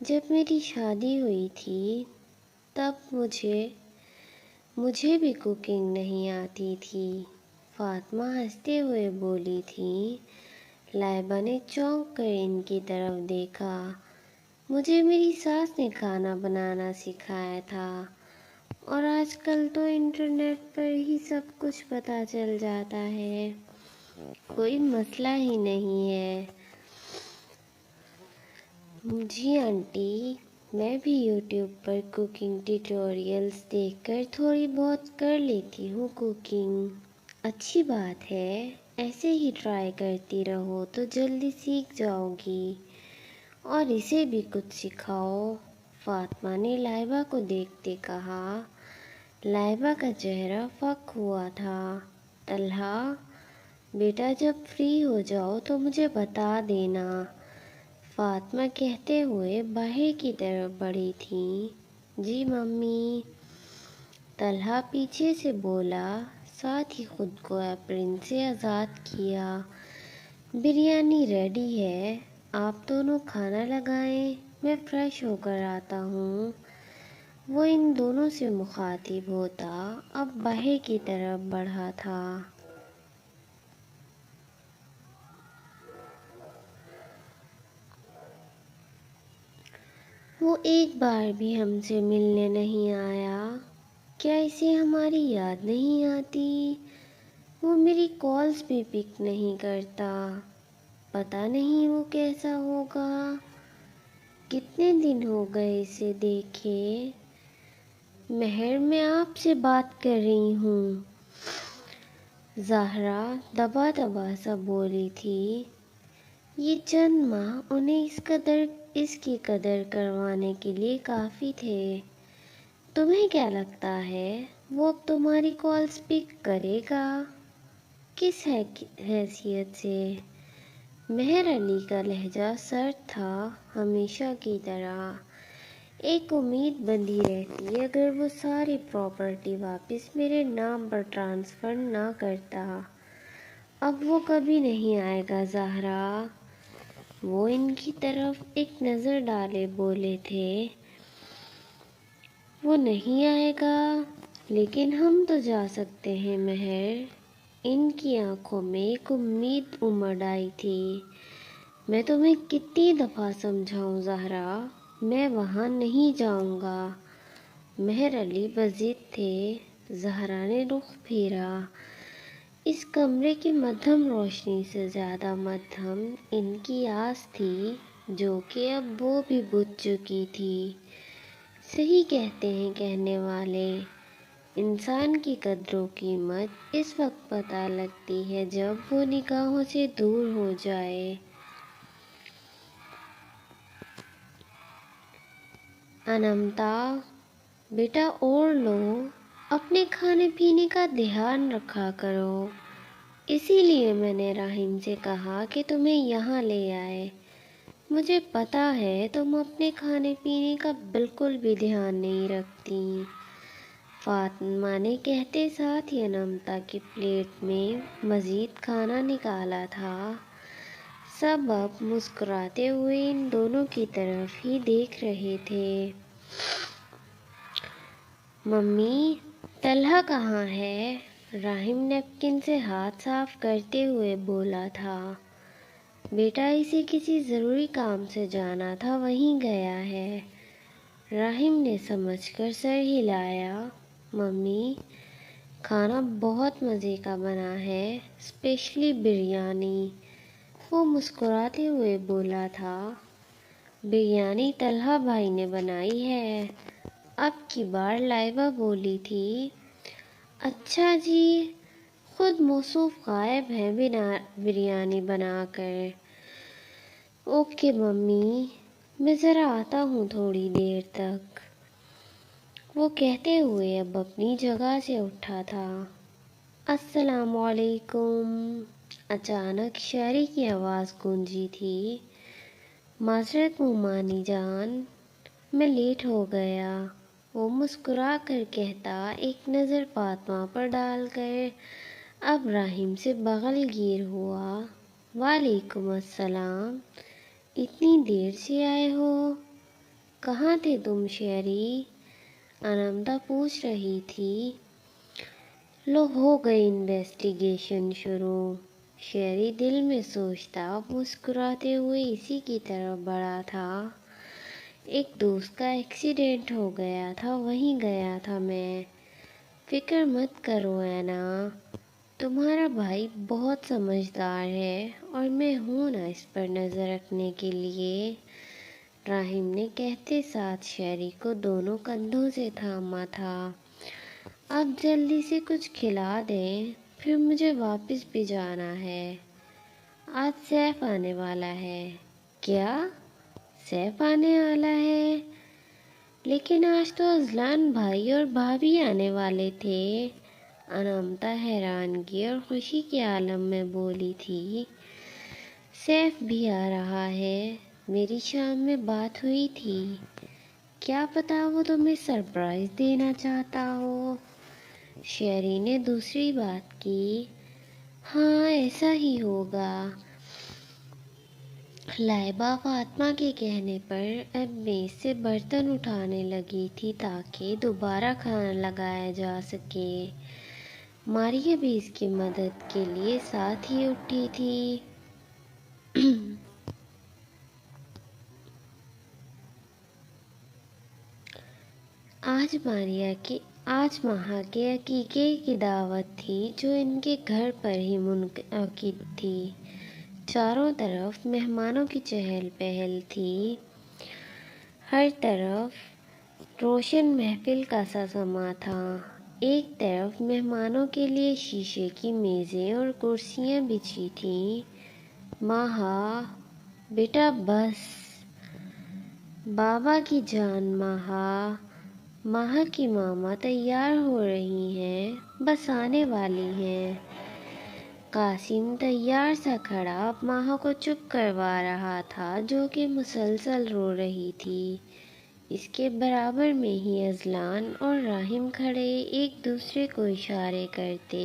جب میری شادی ہوئی تھی تب مجھے بھی کوکنگ نہیں آتی تھی، فاطمہ ہنستے ہوئے بولی تھی۔ لائبہ نے چونک کر ان کی طرف دیکھا۔ مجھے میری ساس نے کھانا بنانا سکھایا تھا، اور آج کل تو انٹرنیٹ پر ہی سب کچھ پتہ چل جاتا ہے، کوئی مسئلہ ہی نہیں ہے۔ جی آنٹی، میں بھی یوٹیوب پر کوکنگ ٹیوٹوریلز دیکھ کر تھوڑی بہت کر لیتی ہوں کوکنگ۔ اچھی بات ہے، ایسے ہی ٹرائی کرتی رہو تو جلدی سیکھ جاؤ گی، اور اسے بھی کچھ سکھاؤ، فاطمہ نے لائبہ کو دیکھتے کہا۔ لائبہ کا چہرہ فک ہوا تھا۔ طلحہ بیٹا، جب فری ہو جاؤ تو مجھے بتا دینا، فاطمہ کہتے ہوئے باہر کی طرف بڑھی تھیں۔ جی ممی، طلحہ پیچھے سے بولا، ساتھ ہی خود کو ایپرن سے آزاد کیا۔ بریانی ریڈی ہے، آپ دونوں کھانا لگائیں، میں فریش ہو کر آتا ہوں۔ وہ ان دونوں سے مخاطب ہوتا اب باہر کی طرف بڑھا تھا۔ وہ ایک بار بھی ہم سے ملنے نہیں آیا، کیا اسے ہماری یاد نہیں آتی؟ وہ میری کالز بھی پک نہیں کرتا، پتہ نہیں وہ کیسا ہوگا، کتنے دن ہو گئے اسے دیکھے۔ مہر، میں آپ سے بات کر رہی ہوں، زہرا دبا دبا سا بولی تھی۔ یہ چند ماہ انہیں اس کی قدر کروانے کے لیے کافی تھے۔ تمہیں کیا لگتا ہے وہ اب تمہاری کالز پک کرے گا؟ کس حیثیت سے؟ مہر علی کا لہجہ سرد تھا، ہمیشہ کی طرح۔ ایک امید بندھی رہتی اگر وہ ساری پراپرٹی واپس میرے نام پر ٹرانسفر نہ کرتا۔ اب وہ کبھی نہیں آئے گا زہرا۔ وہ ان کی طرف ایک نظر ڈالے بولے تھے، وہ نہیں آئے گا لیکن ہم تو جا سکتے ہیں مہر۔ ان کی آنکھوں میں ایک امید امڑ آئی تھی۔ میں تمہیں کتنی دفعہ سمجھاؤں زہرا، میں وہاں نہیں جاؤں گا۔ مہر علی بضد تھے۔ زہرا نے رخ پھیرا۔ اس کمرے کی مدھم روشنی سے زیادہ مدھم ان کی آس تھی، جو کہ اب وہ بھی بجھ چکی تھی۔ صحیح کہتے ہیں کہنے والے، انسان کی قدر و قیمت اس وقت پتہ لگتی ہے جب وہ نگاہوں سے دور ہو جائے۔ انمتا، بیٹا اور لو، اپنے کھانے پینے کا دھیان رکھا کرو۔ اسی لیے میں نے راہیم سے کہا کہ تمہیں یہاں لے آئے۔ مجھے پتا ہے تم اپنے کھانے پینے کا بالکل بھی دھیان نہیں رکھتی، فاطمہ نے کہتے ساتھ ہی انمتا کی پلیٹ میں مزید کھانا نکالا تھا۔ سب اب مسکراتے ہوئے ان دونوں کی طرف ہی دیکھ رہے تھے۔ ممی، طلحہ کہاں ہے؟ راہیم نیپکن سے ہاتھ صاف کرتے ہوئے بولا تھا۔ بیٹا اسے کسی ضروری کام سے جانا تھا، وہیں گیا ہے۔ راہیم نے سمجھ کر سر ہلایا۔ ممی، کھانا بہت مزے کا بنا ہے، اسپیشلی بریانی، وہ مسکراتے ہوئے بولا تھا۔ بریانی طلحہ بھائی نے بنائی ہے، اب کی بار لائبہ بولی تھی۔ اچھا جی، خود موصوف غائب ہیں بریانی بنا کر۔ اوکے ممی، میں ذرا آتا ہوں تھوڑی دیر تک، وہ کہتے ہوئے اب اپنی جگہ سے اٹھا تھا۔ السلام علیکم، اچانک شہری کی آواز گونجی تھی۔ معذرت مومانی جان، میں لیٹ ہو گیا، وہ مسکرا کر کہتا، ایک نظر فاطمہ پر ڈال کر اب راہیم سے بغل گیر ہوا۔ وعلیکم السلام، اتنی دیر سے آئے ہو؟ کہاں تھے تم شہری؟ انمتا پوچھ رہی تھی۔ لو ہو گئی انویسٹیگیشن شروع، شہری دل میں سوچتا، مسکراتے ہوئے اسی کی طرف بڑھا تھا۔ ایک دوست کا ایکسیڈنٹ ہو گیا تھا، وہیں گیا تھا میں۔ فکر مت کرو اینا، تمہارا بھائی بہت سمجھدار ہے اور میں ہوں نا اس پر نظر رکھنے کے لیے، راہیم نے کہتے ساتھ شہری کو دونوں کندھوں سے تھاما تھا۔ اب جلدی سے کچھ کھلا دیں، پھر مجھے واپس بھی جانا ہے۔ آج سیف آنے والا ہے۔ کیا؟ سیف آنے والا ہے؟ لیکن آج تو اذلان بھائی اور بھابھی آنے والے تھے، انمتا حیرانگی اور خوشی کے عالم میں بولی تھی۔ سیف بھی آ رہا ہے، میری شام میں بات ہوئی تھی، کیا پتا وہ تمہیں سرپرائز دینا چاہتا ہو، شہری نے دوسری بات کی۔ ہاں ایسا ہی ہوگا۔ لائبہ فاطمہ کے کہنے پر اب میز سے برتن اٹھانے لگی تھی تاکہ دوبارہ کھانا لگایا جا سکے۔ ماریہ بھی اس کی مدد کے لیے ساتھ ہی اٹھی تھی۔ آج ماہا کے عقیقے کی دعوت تھی جو ان کے گھر پر ہی منعقد تھی۔ چاروں طرف مہمانوں کی چہل پہل تھی، ہر طرف روشن محفل کا سا سما تھا۔ ایک طرف مہمانوں کے لیے شیشے کی میزیں اور کرسیاں بچھی تھیں۔ ماہا، بیٹا بس، بابا کی جان ماہا، ماہا کی ماما تیار ہو رہی ہیں، بس آنے والی ہیں۔ قاسم تیار سا کھڑا اب ماہا کو چپ کروا رہا تھا جو کہ مسلسل رو رہی تھی۔ اس کے برابر میں ہی اذلان اور راحم کھڑے ایک دوسرے کو اشارے کرتے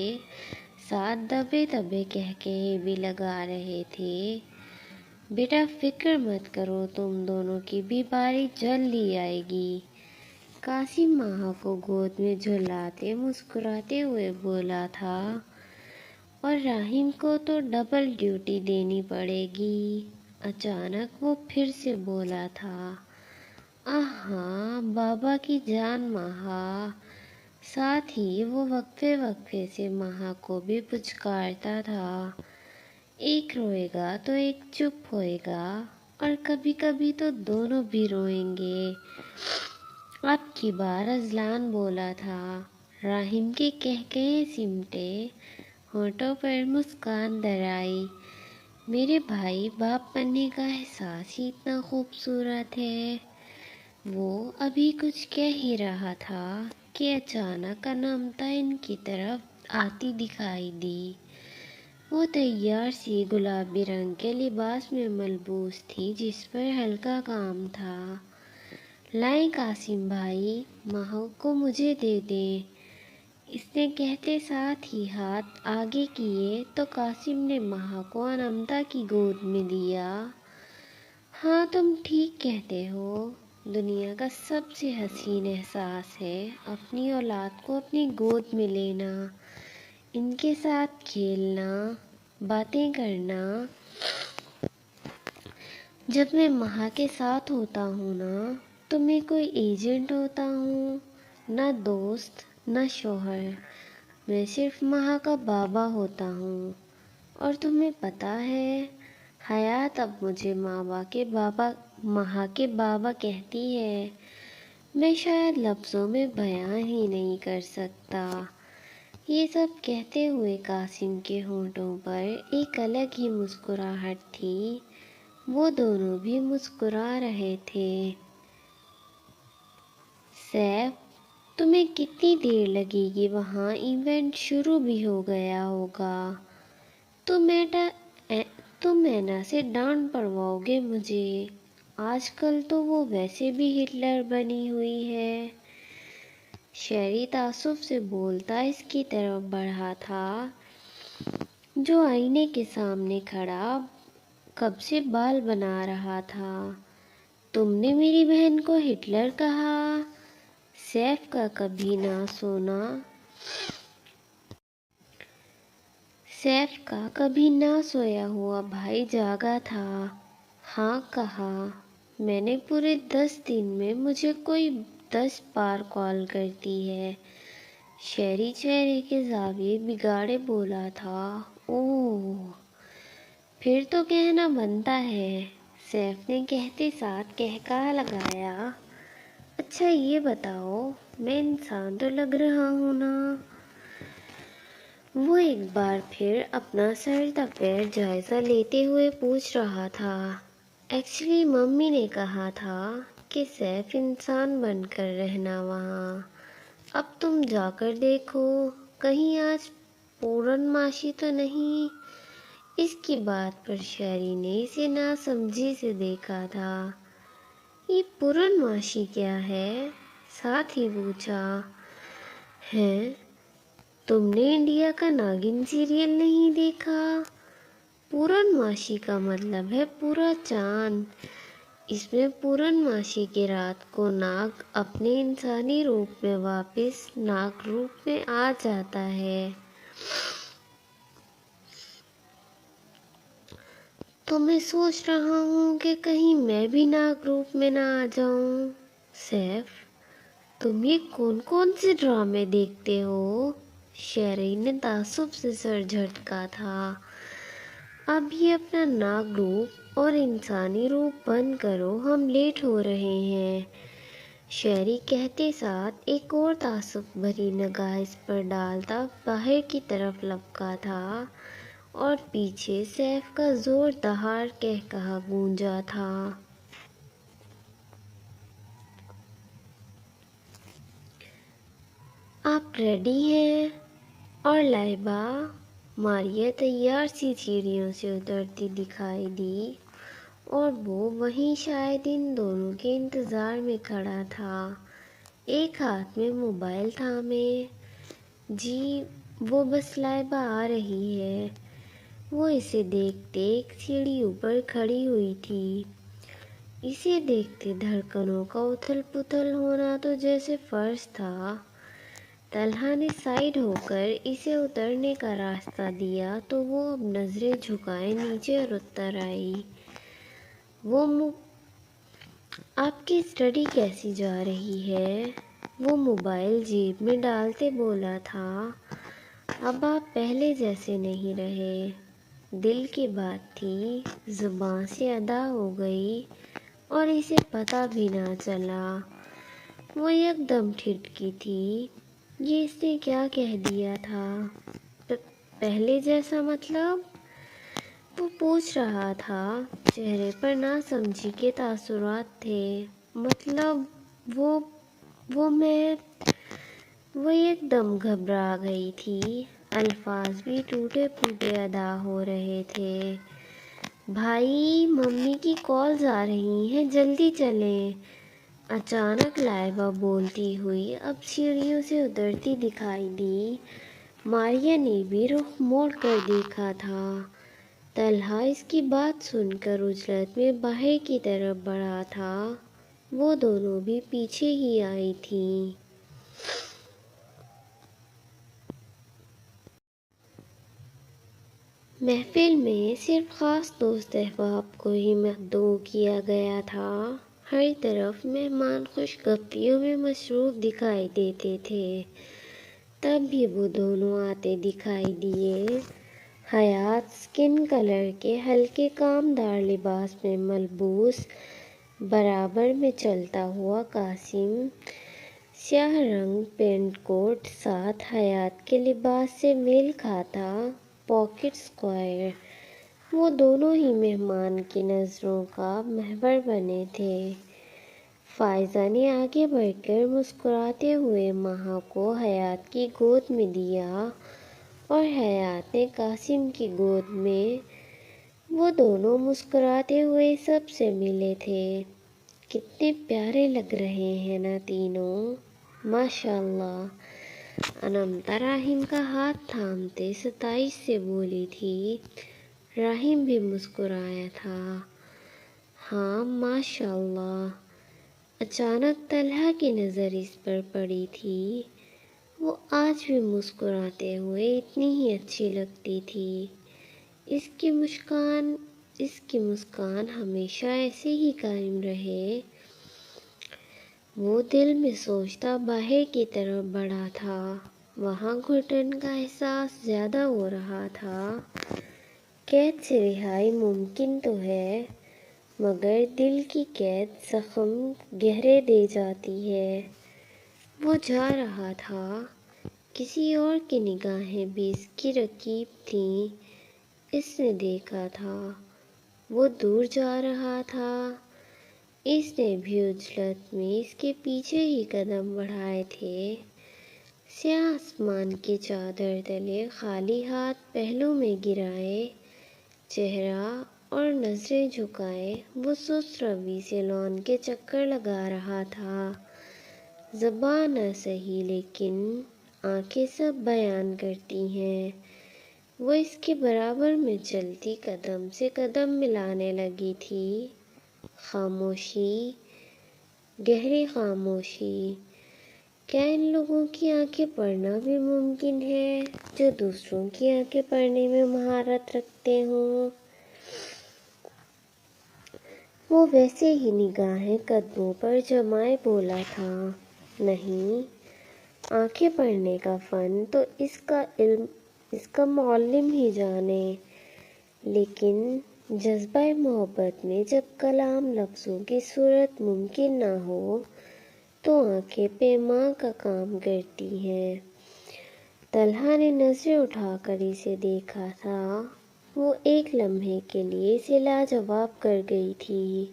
ساتھ دبے دبے کہکہے بھی لگا رہے تھے۔ بیٹا فکر مت کرو، تم دونوں کی بھی باری جلد ہی آئے گی، قاسم ماہا کو گود میں جھلاتے مسکراتے ہوئے بولا تھا، اور راحم کو تو ڈبل ڈیوٹی دینی پڑے گی۔ اچانک وہ پھر سے بولا تھا، ہاں بابا کی جان ماہا۔ ساتھ ہی وہ وقفے وقفے سے ماہا کو بھی پچکارتا تھا، ایک روئے گا تو ایک چپ ہوئے گا، اور کبھی کبھی تو دونوں بھی روئیں گے۔ اب کی بار اذلان بولا تھا۔ راحم کے کہکہے سمٹے، ہونٹوں پر مسکان در آئی۔ میرے بھائی باپ بننے کا احساس ہی اتنا خوبصورت ہے۔ وہ ابھی کچھ کہہ ہی رہا تھا کہ اچانک انامتا ان کی طرف آتی دکھائی دی۔ وہ تیار سی گلابی رنگ کے لباس میں ملبوس تھی جس پر ہلکا کام تھا۔ لائیں قاسم بھائی، ماہا کو مجھے دے دیں، اس نے کہتے ساتھ ہی ہاتھ آگے کیے تو قاسم نے ماہا کو انامتا کی گود میں دیا۔ ہاں تم ٹھیک کہتے ہو، دنیا کا سب سے حسین احساس ہے اپنی اولاد کو اپنی گود میں لینا، ان کے ساتھ کھیلنا، باتیں کرنا۔ جب میں ماہا کے ساتھ ہوتا ہوں نا تو میں کوئی ایجنٹ ہوتا ہوں، نہ دوست نہ شوہر، میں صرف ماہا کا بابا ہوتا ہوں۔ اور تمہیں پتہ ہے، حیات اب مجھے ماہا کے بابا کہتی ہے، میں شاید لفظوں میں بیان ہی نہیں کر سکتا۔ یہ سب کہتے ہوئے قاسم کے ہونٹوں پر ایک الگ ہی مسکراہٹ تھی، وہ دونوں بھی مسکرا رہے تھے۔ سیف، تمہیں کتنی دیر لگے گی وہاں؟ ایونٹ شروع بھی ہو گیا ہوگا۔ تم اینا سے ڈانٹ پڑواؤ گے مجھے، آج کل تو وہ ویسے بھی ہٹلر بنی ہوئی ہے۔ شہری تعصب سے بولتا اس کی طرف بڑھا تھا جو آئینے کے سامنے کھڑا کب سے بال بنا رہا تھا۔ تم نے میری بہن کو ہٹلر کہا؟ سیف کا کبھی نہ سویا ہوا بھائی جاگا تھا۔ ہاں کہا، میں نے پورے 10 دن میں مجھے کوئی 10 بار کال کرتی ہے۔ شہری چہرے کے زاویے بگاڑے بولا تھا، اوہ پھر تو کہنا بنتا ہے۔ سیف نے کہتے ساتھ قہقہہ لگایا، اچھا یہ بتاؤ، میں انسان تو لگ رہا ہوں نا؟ وہ ایک بار پھر اپنا سر تا پیر جائزہ لیتے ہوئے پوچھ رہا تھا۔ ایکچولی ممی نے کہا تھا کہ سیف انسان بن کر رہنا وہاں، اب تم جا کر دیکھو کہیں آج پورنماشی تو نہیں۔ اس کی بات پر شہری نے اسے ناسمجھی سے دیکھا تھا۔ یہ پورنماشی کیا ہے؟ ساتھ ہی پوچھا۔ ہیں، تم نے انڈیا کا ناگن سیریل نہیں دیکھا؟ پورنماشی کا مطلب ہے پورا چاند۔ اس میں پورنماشی کی رات کو ناگ اپنے انسانی روپ میں واپس ناگ روپ میں آ جاتا ہے۔ تو میں سوچ رہا ہوں کہ کہیں میں بھی ناگ روپ میں نہ آ جاؤں۔ سیف، تم یہ کون سے ڈرامے دیکھتے ہو؟ شہری نے تعصب سے سر جھٹکا تھا۔ اب یہ اپنا ناگ روپ اور انسانی روپ بند کرو، ہم لیٹ ہو رہے ہیں۔ شہری کہتے ساتھ ایک اور تعصب بھری نگاہ اس پر ڈالتا باہر کی طرف لپکا تھا، اور پیچھے سیف کا زور دہار قہقہہ گونجا تھا۔ آپ ریڈی ہیں؟ اور لائبہ؟ ماریا تیار سی سیڑھیوں سے اترتی دکھائی دی، اور وہ وہیں شاید ان دونوں کے انتظار میں کھڑا تھا، ایک ہاتھ میں موبائل تھامے۔ جی وہ بس لائبہ آ رہی ہے۔ وہ اسے دیکھتے ایک سیڑھی اوپر کھڑی ہوئی تھی۔ اسے دیکھتے دھڑکنوں کا اتھل پتھل ہونا تو جیسے فرض تھا۔ طلحہ نے سائیڈ ہو کر اسے اترنے کا راستہ دیا تو وہ اب نظریں جھکائے نیچے اور اتر آئی۔ آپ کی اسٹڈی کیسی جا رہی ہے؟ وہ موبائل جیب میں ڈالتے بولا تھا۔ اب آپ پہلے جیسے نہیں رہے۔ دل کی بات تھی، زباں سے ادا ہو گئی اور اسے پتہ بھی نہ چلا۔ وہ یک دم ٹھٹکی تھی، یہ اس نے کیا کہہ دیا تھا؟ پہلے جیسا مطلب؟ وہ پوچھ رہا تھا، چہرے پر ناسمجھی کے تاثرات تھے۔ مطلب وہ یک دم گھبرا گئی تھی، الفاظ بھی ٹوٹے پھوٹے ادا ہو رہے تھے۔ بھائی ممی کی کالز آ رہی ہیں، جلدی چلیں۔ اچانک لائبہ بولتی ہوئی اب سیڑھیوں سے اترتی دکھائی دی۔ ماریہ نے بھی رخ موڑ کر دیکھا تھا۔ طلحہ اس کی بات سن کر عجلت میں باہر کی طرف بڑھا تھا۔ وہ دونوں بھی پیچھے ہی آئی تھیں۔ محفل میں صرف خاص دوست احباب کو ہی مدعو کیا گیا تھا۔ ہر طرف مہمان خوش گپیوں میں مصروف دکھائی دیتے تھے۔ تب بھی وہ دونوں آتے دکھائی دیے۔ حیات سکن کلر کے ہلکے کامدار لباس میں ملبوس، برابر میں چلتا ہوا قاسم، سیاہ رنگ پینٹ کوٹ ساتھ حیات کے لباس سے میل کھاتا پاکٹ اسکوائر۔ وہ دونوں ہی مہمان کی نظروں کا محور بنے تھے۔ فائزہ نے آگے بڑھ کر مسکراتے ہوئے مہا کو حیات کی گود میں دیا اور حیات نے قاسم کی گود میں۔ وہ دونوں مسکراتے ہوئے سب سے ملے تھے۔ کتنے پیارے لگ رہے ہیں نا تینوں، ماشاءاللہ۔ انمتا راہیم کا ہاتھ تھامتے ستائش سے بولی تھی۔ راہیم بھی مسکرایا تھا۔ ہاں ماشاءاللہ۔ اچانک طلحہ کی نظر اس پر پڑی تھی۔ وہ آج بھی مسکراتے ہوئے اتنی ہی اچھی لگتی تھی۔ اس کی مسکان ہمیشہ ایسے ہی قائم رہے۔ وہ دل میں سوچتا باہر کی طرف بڑھا تھا۔ وہاں گھٹن کا احساس زیادہ ہو رہا تھا۔ قید سے رہائی ممکن تو ہے، مگر دل کی قید زخم گہرے دے جاتی ہے۔ وہ جا رہا تھا، کسی اور کی نگاہیں بھی اس کی رقیب تھیں۔ اس نے دیکھا تھا، وہ دور جا رہا تھا۔ اس نے بھی عجلت میں اس کے پیچھے ہی قدم بڑھائے تھے۔ سیاہ آسمان کی چادر تلے خالی ہاتھ پہلو میں گرائے، چہرہ اور نظریں جھکائے وہ سست روی سے لان کے چکر لگا رہا تھا۔ زبان نہ سہی لیکن آنکھیں سب بیان کرتی ہیں۔ وہ اس کے برابر میں چلتی قدم سے قدم ملانے لگی تھی۔ خاموشی، گہری خاموشی۔ کیا ان لوگوں کی آنکھیں پڑھنا بھی ممکن ہے جو دوسروں کی آنکھیں پڑھنے میں مہارت رکھتے ہوں؟ وہ ویسے ہی نگاہیں قدموں پر جمائے بولا تھا، نہیں، آنکھیں پڑھنے کا فن تو اس کا علم اس کا معلم ہی جانے، لیکن جذبہ محبت میں جب کلام لفظوں کی صورت ممکن نہ ہو تو آنکھیں پیماں کا کام کرتی ہیں۔ طلحہ نے نظریں اٹھا کر اسے دیکھا تھا۔ وہ ایک لمحے کے لیے اسے لاجواب کر گئی تھی۔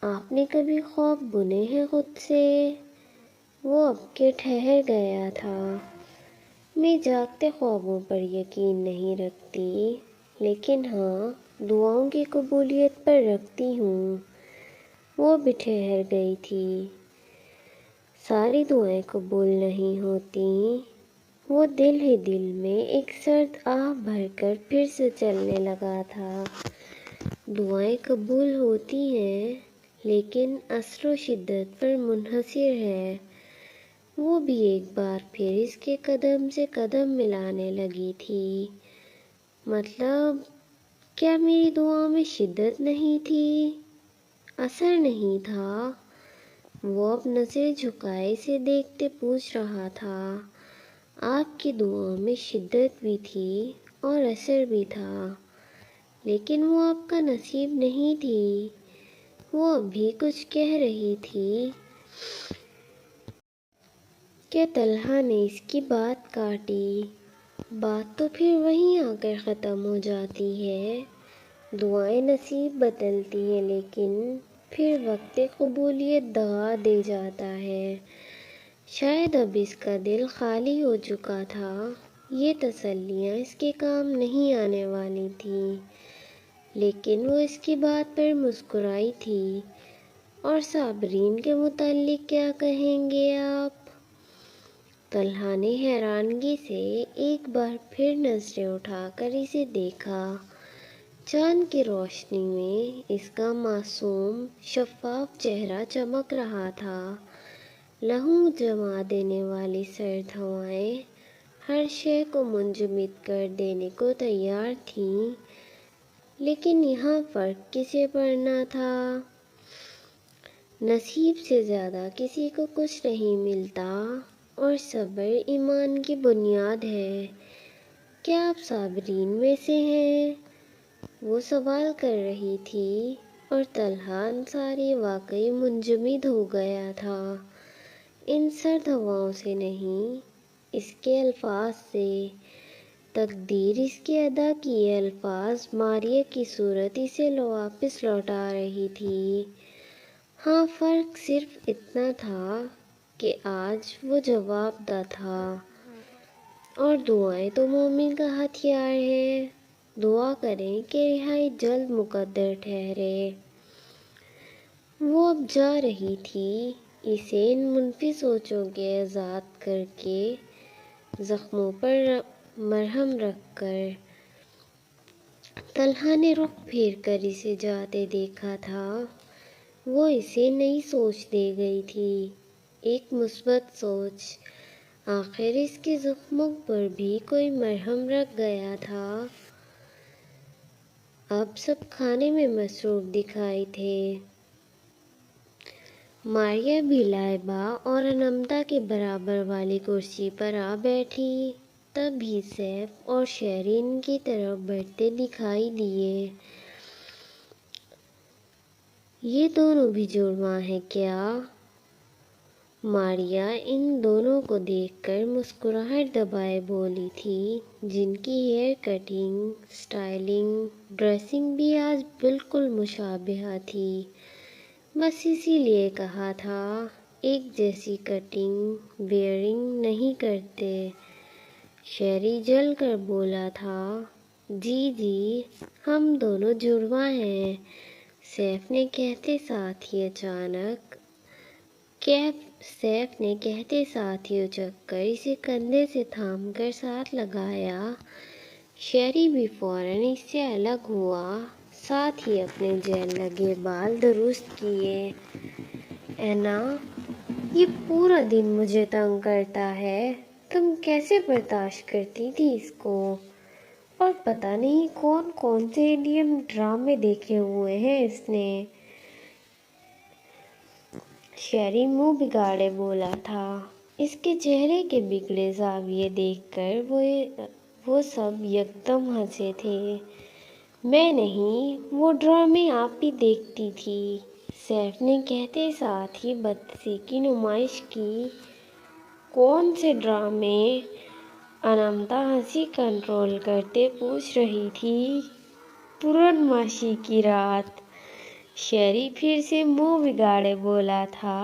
آپ نے کبھی خواب بنے ہیں خود سے؟ وہ اب کے ٹھہر گیا تھا۔ میں جاگتے خوابوں پر یقین نہیں رکھتی، لیکن ہاں دعاؤں کی قبولیت پر رکھتی ہوں۔ وہ بھی ٹھہر گئی تھی۔ ساری دعائیں قبول نہیں ہوتی۔ وہ دل ہی دل میں ایک سرد آہ بھر کر پھر سے چلنے لگا تھا۔ دعائیں قبول ہوتی ہیں لیکن اثر و شدت پر منحصر ہے۔ وہ بھی ایک بار پھر اس کے قدم سے قدم ملانے لگی تھی۔ مطلب کیا میری دعاؤں میں شدت نہیں تھی؟ اثر نہیں تھا؟ وہ اب نظر جھکائے سے دیکھتے پوچھ رہا تھا۔ آپ کی دعاؤں میں شدت بھی تھی اور اثر بھی تھا، لیکن وہ آپ کا نصیب نہیں تھی۔ وہ اب بھی کچھ کہہ رہی تھی کہ طلحہ نے اس کی بات کاٹی۔ بات تو پھر وہیں آ کر ختم ہو جاتی ہے۔ دعائیں نصیب بدلتی ہیں لیکن پھر وقت قبولیت دغا دے جاتا ہے۔ شاید اب اس کا دل خالی ہو چکا تھا۔ یہ تسلیاں اس کے کام نہیں آنے والی تھیں، لیکن وہ اس کی بات پر مسکرائی تھی۔ اور صابرین کے متعلق کیا کہیں گے آپ؟ طلحہ نے حیرانگی سے ایک بار پھر نظریں اٹھا کر اسے دیکھا۔ چاند کی روشنی میں اس کا معصوم شفاف چہرہ چمک رہا تھا۔ لہو جما دینے والی سرد ہوائیں ہر شے کو منجمد کر دینے کو تیار تھیں، لیکن یہاں فرق کسے پڑنا تھا؟ نصیب سے زیادہ کسی کو کچھ نہیں ملتا، اور صبر ایمان کی بنیاد ہے۔ کیا آپ صابرین میں سے ہیں؟ وہ سوال کر رہی تھی اور طلحہ انصاری واقعی منجمد ہو گیا تھا۔ ان سرد ہواؤں سے نہیں، اس کے الفاظ سے۔ تقدیر اس کے ادا کیے الفاظ ماریہ کی صورت اسے واپس لوٹا رہی تھی۔ ہاں، فرق صرف اتنا تھا کہ آج وہ جواب دہ تھا، اور دعائیں تو مومن کا ہتھیار ہے۔ دعا کریں کہ رہائی جلد مقدر ٹھہرے۔ وہ اب جا رہی تھی، اسے ان منفی سوچوں کے آزاد کر کے، زخموں پر مرہم رکھ کر۔ طلحہ نے رخ پھیر کر اسے جاتے دیکھا تھا۔ وہ اسے نئی سوچ دے گئی تھی، ایک مثبت سوچ۔ آخر اس کے زخموں پر بھی کوئی مرہم رکھ گیا تھا۔ اب سب کھانے میں مصروف دکھائی تھے۔ ماریہ بھی لائبہ اور انمتا کے برابر والی کرسی پر آ بیٹھی۔ تبھی سیف اور شیرین کی طرف بڑھتے دکھائی دیے۔ یہ دونوں بھی جڑواں ہیں کیا؟ ماریہ ان دونوں کو دیکھ کر مسکراہٹ دبائے بولی تھی، جن کی ہیئر کٹنگ، سٹائلنگ، ڈریسنگ بھی آج بالکل مشابہہ تھی۔ بس اسی لیے کہا تھا، ایک جیسی کٹنگ ویئرنگ نہیں کرتے۔ شیری جل کر بولا تھا، جی جی، ہم دونوں جڑواں ہیں۔ سیف نے کہتے ساتھ ہی اچک کر اسے کندھے سے تھام کر ساتھ لگایا۔ شیری بھی فوراً اس سے الگ ہوا، ساتھ ہی اپنے جیل لگے بال درست کیے۔ اینا، یہ پورا دن مجھے تنگ کرتا ہے، تم کیسے برداشت کرتی تھی اس کو؟ اور پتہ نہیں کون کون سے انڈین ڈرامے دیکھے ہوئے ہیں اس نے۔ شیری منہ بگاڑے بولا تھا۔ اس کے چہرے کے بگڑے زاویے دیکھ کر وہ سب یکدم ہنسے تھے۔ میں نہیں، وہ ڈرامے آپ بھی دیکھتی تھی، سیف نے کہتے ساتھ ہی بدہضمی کی نمائش کی۔ کون سے ڈرامے؟ انمتا ہنسی کنٹرول کرتے پوچھ رہی تھی۔ پورنماشی کی رات، شیری پھر سے منہ بگاڑے بولا تھا۔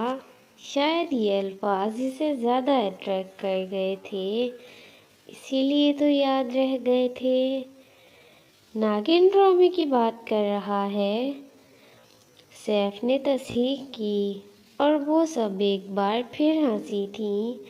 شاید یہ الفاظ اسے زیادہ اٹریکٹ کر گئے تھے، اسی لیے تو یاد رہ گئے تھے۔ ناگن ڈرامے کی بات کر رہا ہے۔ سیف نے تصحیح کی اور وہ سب ایک بار پھر ہنسی تھیں۔